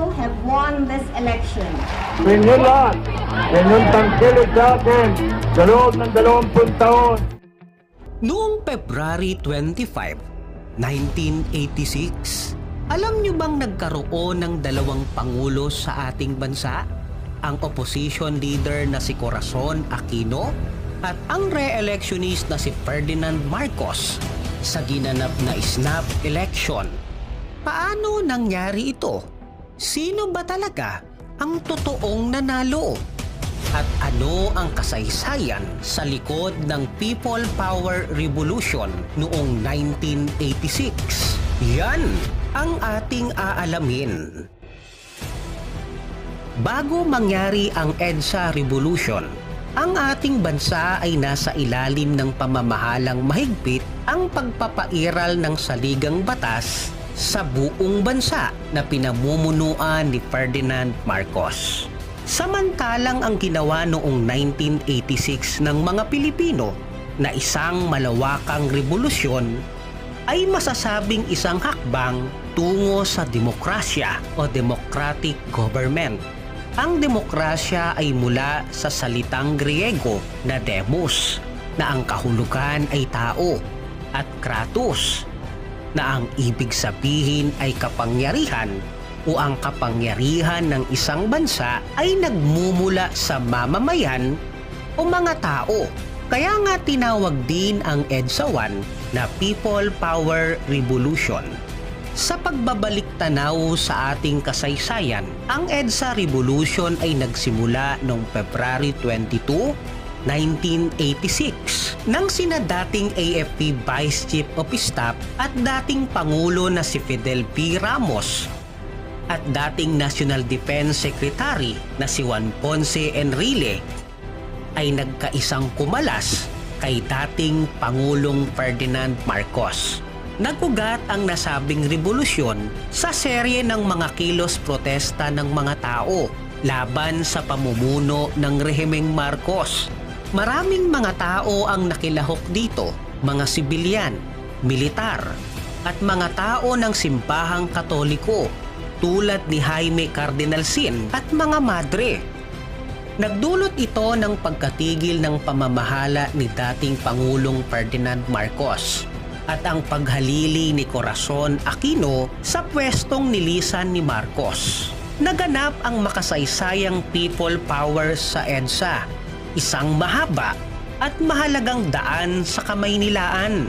people have won this election. Inyo lahat, inyong tangkilik sa akin sa loob ng 20 taon. Noong February 25, 1986, alam niyo bang nagkaroon ng dalawang pangulo sa ating bansa? Ang opposition leader na si Corazon Aquino at ang re-electionist na si Ferdinand Marcos sa ginanap na snap election. Paano nangyari ito? Sino ba talaga ang totoong nanalo? At ano ang kasaysayan sa likod ng People Power Revolution noong 1986? Yan ang ating aalamin. Bago mangyari ang EDSA Revolution, ang ating bansa ay nasa ilalim ng pamamahalang mahigpit ang pagpapairal ng saligang batas sa buong bansa na pinamumunuan ni Ferdinand Marcos. Samantalang ang ginawa noong 1986 ng mga Pilipino na isang malawakang revolusyon ay masasabing isang hakbang tungo sa demokrasya o democratic government. Ang demokrasya ay mula sa salitang Griego na demos, na ang kahulugan ay tao, at kratos, na ang ibig sabihin ay kapangyarihan o ang kapangyarihan ng isang bansa ay nagmumula sa mamamayan o mga tao. Kaya nga tinawag din ang EDSA 1 na People Power Revolution. Sa pagbabalik tanaw sa ating kasaysayan, ang EDSA Revolution ay nagsimula noong February 22, 1986 nang sina dating AFP Vice Chief of Staff at dating Pangulo na si Fidel P. Ramos at dating National Defense Secretary na si Juan Ponce Enrile ay nagkaisang kumalas kay dating Pangulong Ferdinand Marcos. Nagugat ang nasabing revolusyon sa serye ng mga kilos protesta ng mga tao laban sa pamumuno ng rehimeng Marcos. Maraming mga tao ang nakilahok dito, mga sibilyan, militar, at mga tao ng simbahang Katoliko tulad ni Jaime Cardinalsin at mga madre. Nagdulot ito ng pagkatigil ng pamamahala ni dating Pangulong Ferdinand Marcos at ang paghalili ni Corazon Aquino sa pwestong nilisan ni Marcos. Naganap ang makasaysayang people power sa EDSA, isang mahaba at mahalagang daan sa Kamaynilaan.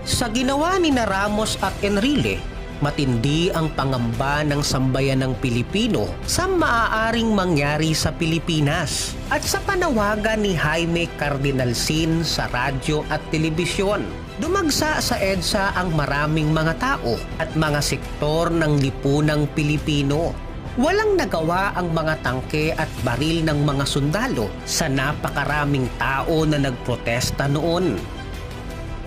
Sa ginawa ni Ramos at Enrile, matindi ang pangamba ng sambayanang Pilipino sa maaaring mangyari sa Pilipinas at sa panawagan ni Jaime Cardinalsin sa radyo at telebisyon. Dumagsa sa EDSA ang maraming mga tao at mga sektor ng lipunang Pilipino. Walang nagawa ang mga tangke at baril ng mga sundalo sa napakaraming tao na nagprotesta noon.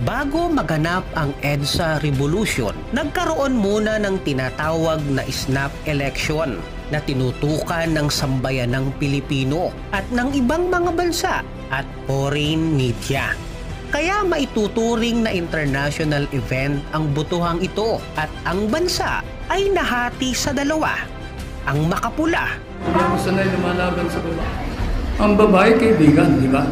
Bago maganap ang EDSA Revolution, nagkaroon muna ng tinatawag na snap election na tinutukan ng sambayanang Pilipino at ng ibang mga bansa at foreign media. Kaya maituturing na international event ang butuhang ito at ang bansa ay nahati sa dalawa, ang makapula. Hindi ako sanay lumalaban sa babae. Ang babae kaibigan, di ba?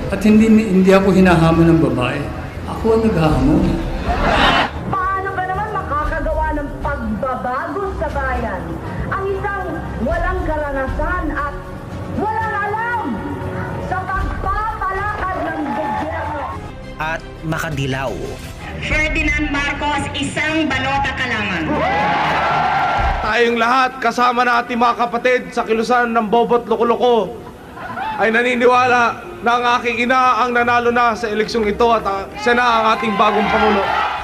At hindi ako hinahamon ng babae. Ako ang naghahamon. Paano ka naman makakagawa ng pagbabago sa bayan? Ang isang walang karanasan at walang alam sa pagpapalakad ng gobyerno. At makadilaw. Ferdinand Marcos, isang balota ka lamang. Tayong lahat, kasama na ating mga kapatid sa kilusan ng Bobot Loko-Loko, ay naniniwala na ang aking ina ang nanalo na sa eleksyong ito at siya na ang ating bagong Pangulo.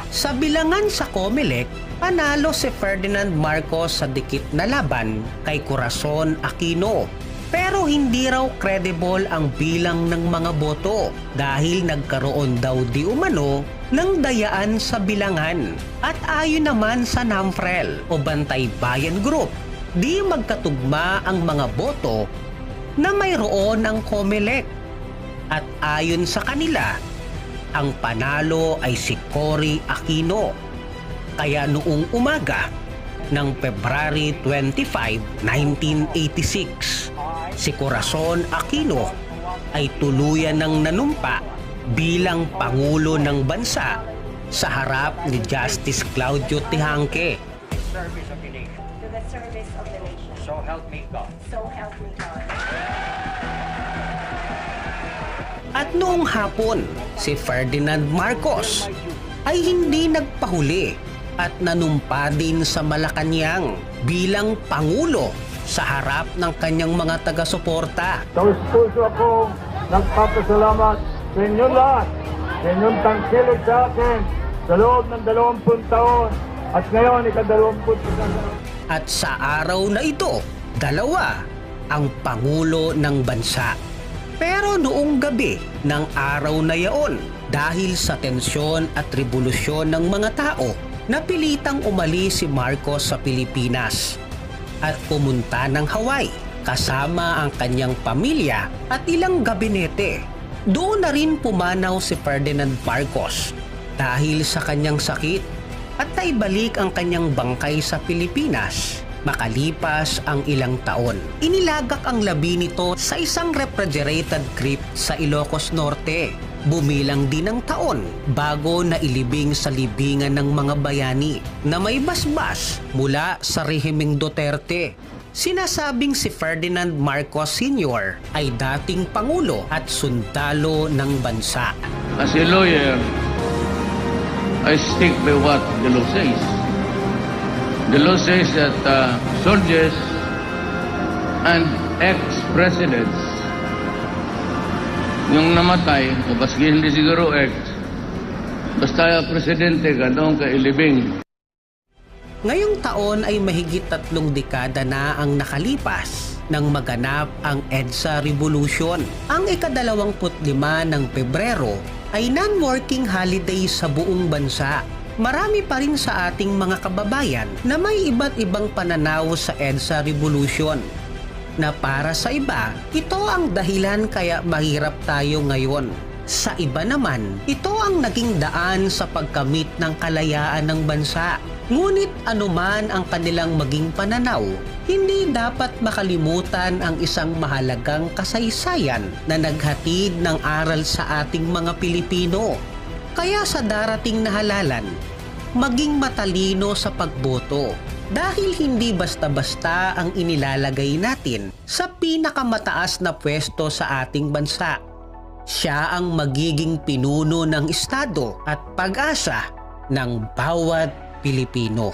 Sa bilangan sa COMELEC, panalo si Ferdinand Marcos sa dikit na laban kay Corazon Aquino. Pero hindi raw credible ang bilang ng mga boto dahil nagkaroon daw di umano ng dayaan sa bilangan. At ayon naman sa NAMFREL o Bantay Bayan Group, di magkatugma ang mga boto na mayroon ang COMELEC. At ayon sa kanila, ang panalo ay si Cory Aquino. Kaya noong umaga, ng February 25, 1986. Si Corazon Aquino ay tuluyan ng nanumpa bilang Pangulo ng Bansa sa harap ni Justice Claudio Tejanque. Service of the nation. To the service of the nation. So help me God. So help me God. At noong hapon, si Ferdinand Marcos ay hindi nagpahuli at nanumpa din sa Malacanang bilang Pangulo sa harap ng kanyang mga taga-suporta. Taus-puso ako nagpapasalamat sa inyo lahat, sa inyong tangkilig sa akin sa loob ng 20 taon at ngayon ika-21 taon. At sa araw na ito, dalawa ang Pangulo ng Bansa. Pero noong gabi ng araw na yaon, dahil sa tensyon at revolusyon ng mga tao, napilitang umalis si Marcos sa Pilipinas at pumunta ng Hawaii kasama ang kanyang pamilya at ilang gabinete. Doon na rin pumanaw si Ferdinand Marcos dahil sa kanyang sakit at naibalik ang kanyang bangkay sa Pilipinas makalipas ang ilang taon. Inilagak ang labi nito sa isang refrigerated crypt sa Ilocos Norte. Bumilang din ng taon bago na ilibing sa libingan ng mga bayani na may basbas mula sa rehimeng Duterte. Sinasabing si Ferdinand Marcos Sr. ay dating Pangulo at sundalo ng bansa. As a lawyer, I stick by what the law says. The law says that soldiers and ex-presidents, yung namatay, o baski hindi siguro ex, basta presidente ka, doon ka ilibing. Ngayong taon ay mahigit 3 dekada na ang nakalipas nang maganap ang EDSA Revolution. Ang ika-25 ng Pebrero ay non-working holiday sa buong bansa. Marami pa rin sa ating mga kababayan na may iba't ibang pananaw sa EDSA Revolution na para sa iba, ito ang dahilan kaya mahirap tayo ngayon. Sa iba naman, ito ang naging daan sa pagkamit ng kalayaan ng bansa. Ngunit anuman ang kanilang maging pananaw, hindi dapat makalimutan ang isang mahalagang kasaysayan na naghatid ng aral sa ating mga Pilipino. Kaya sa darating na halalan, maging matalino sa pagboto dahil hindi basta-basta ang inilalagay natin sa pinakamataas na pwesto sa ating bansa. Siya ang magiging pinuno ng Estado at pag-asa ng bawat Pilipino.